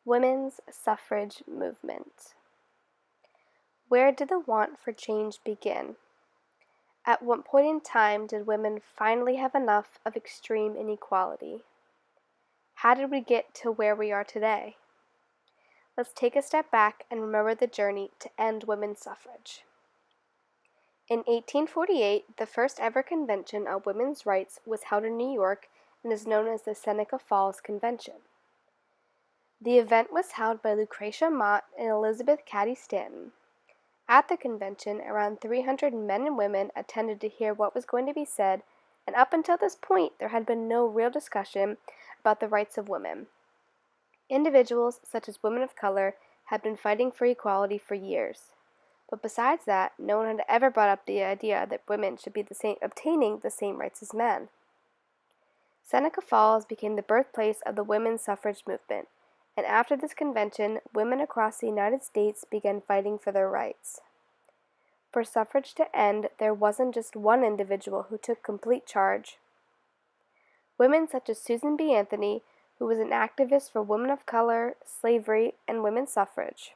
Women's suffrage movement. Where did the want for change begin? At what point in time did women finally have enough of extreme inequality? How did we get to where we are today? Let's take a step back and remember the journey to end women's suffrage. In 1848, the first ever convention on women's rights was held in New York and is known as the Seneca Falls Convention. The event was held by Lucretia Mott and Elizabeth Cady Stanton. At the convention, around 300 men and women attended to hear what was going to be said, and up until this point, there had been no real discussion about the rights of women. Individuals, such as women of color, had been fighting for equality for years. But besides that, no one had ever brought up the idea that women should be obtaining the same rights as men. Seneca Falls became the birthplace of the women's suffrage movement, and after this convention, women across the United States began fighting for their rights. For suffrage to end, there wasn't just one individual who took complete charge. Women such as Susan B. Anthony, who was an activist for women of color, slavery, and women's suffrage.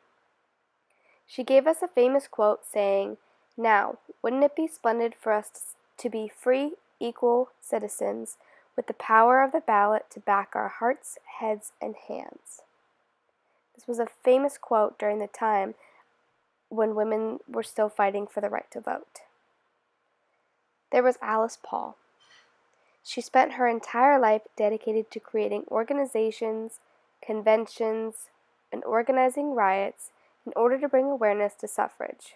She gave us a famous quote saying, "Now, wouldn't it be splendid for us to be free, equal citizens, with the power of the ballot to back our hearts, heads, and hands?" This was a famous quote during the time when women were still fighting for the right to vote. There was Alice Paul. She spent her entire life dedicated to creating organizations, conventions, and organizing riots in order to bring awareness to suffrage.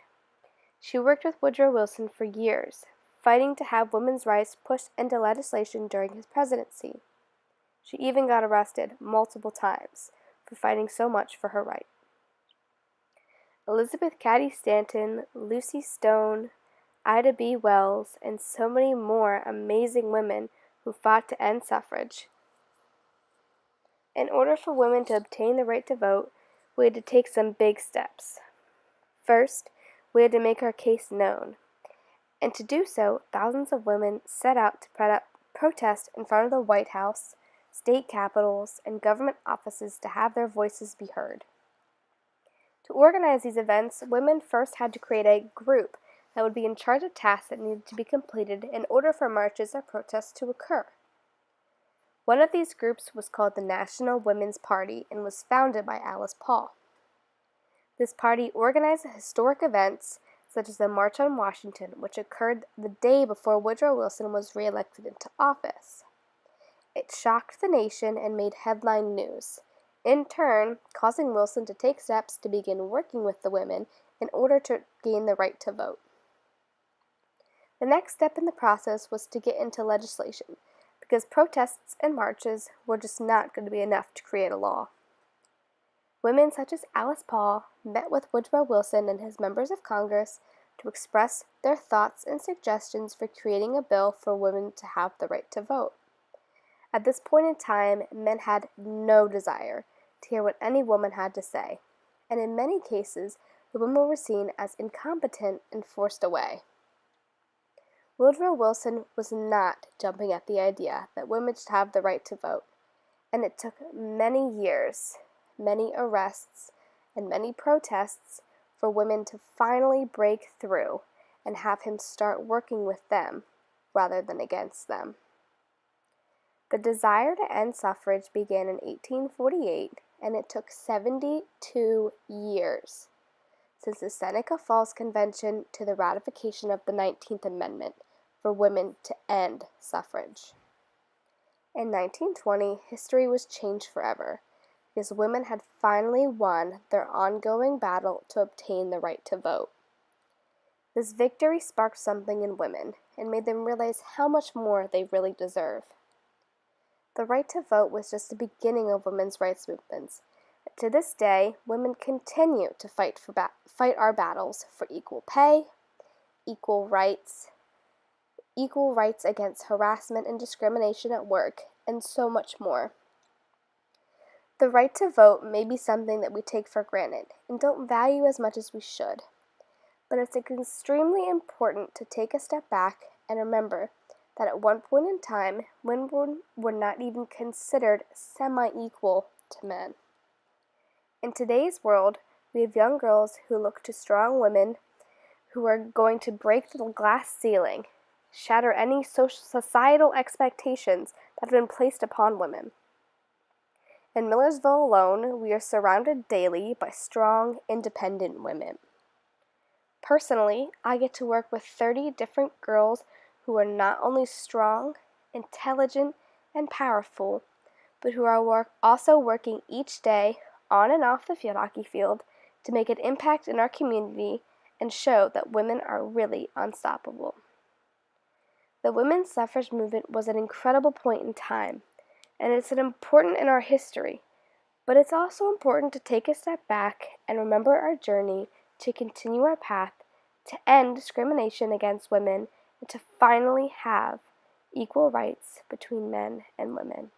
She worked with Woodrow Wilson for years, fighting to have women's rights pushed into legislation during his presidency. She even got arrested multiple times for fighting so much for her right. Elizabeth Cady Stanton, Lucy Stone, Ida B. Wells, and so many more amazing women who fought to end suffrage. In order for women to obtain the right to vote, we had to take some big steps. First, we had to make our case known. And to do so, thousands of women set out to protest in front of the White House, state capitals, and government offices to have their voices be heard. To organize these events, women first had to create a group that would be in charge of tasks that needed to be completed in order for marches or protests to occur. One of these groups was called the National Women's Party and was founded by Alice Paul. This party organized historic events such as the March on Washington, which occurred the day before Woodrow Wilson was re-elected into office. It shocked the nation and made headline news, in turn causing Wilson to take steps to begin working with the women in order to gain the right to vote. The next step in the process was to get into legislation, because protests and marches were just not going to be enough to create a law. Women such as Alice Paul met with Woodrow Wilson and his members of Congress to express their thoughts and suggestions for creating a bill for women to have the right to vote. At this point in time, men had no desire to hear what any woman had to say, and in many cases, the women were seen as incompetent and forced away. Woodrow Wilson was not jumping at the idea that women should have the right to vote, and it took many years, many arrests, and many protests for women to finally break through and have him start working with them rather than against them. The desire to end suffrage began in 1848, and it took 72 years since the Seneca Falls Convention to the ratification of the 19th Amendment for women to end suffrage. In 1920, history was changed forever because women had finally won their ongoing battle to obtain the right to vote. This victory sparked something in women and made them realize how much more they really deserve. The right to vote was just the beginning of women's rights movements. To this day, women continue to fight our battles for equal pay, equal rights against harassment and discrimination at work, and so much more. The right to vote may be something that we take for granted and don't value as much as we should, but it's extremely important to take a step back and remember that at one point in time, women were not even considered semi-equal to men. In today's world, we have young girls who look to strong women who are going to break the glass ceiling, shatter any societal expectations that have been placed upon women. In Millersville alone, we are surrounded daily by strong, independent women. Personally, I get to work with 30 different girls who are not only strong, intelligent, and powerful, but who are also working each day on and off the field hockey field to make an impact in our community and show that women are really unstoppable. The women's suffrage movement was an incredible point in time, and it's important in our history, but it's also important to take a step back and remember our journey to continue our path to end discrimination against women and to finally have equal rights between men and women.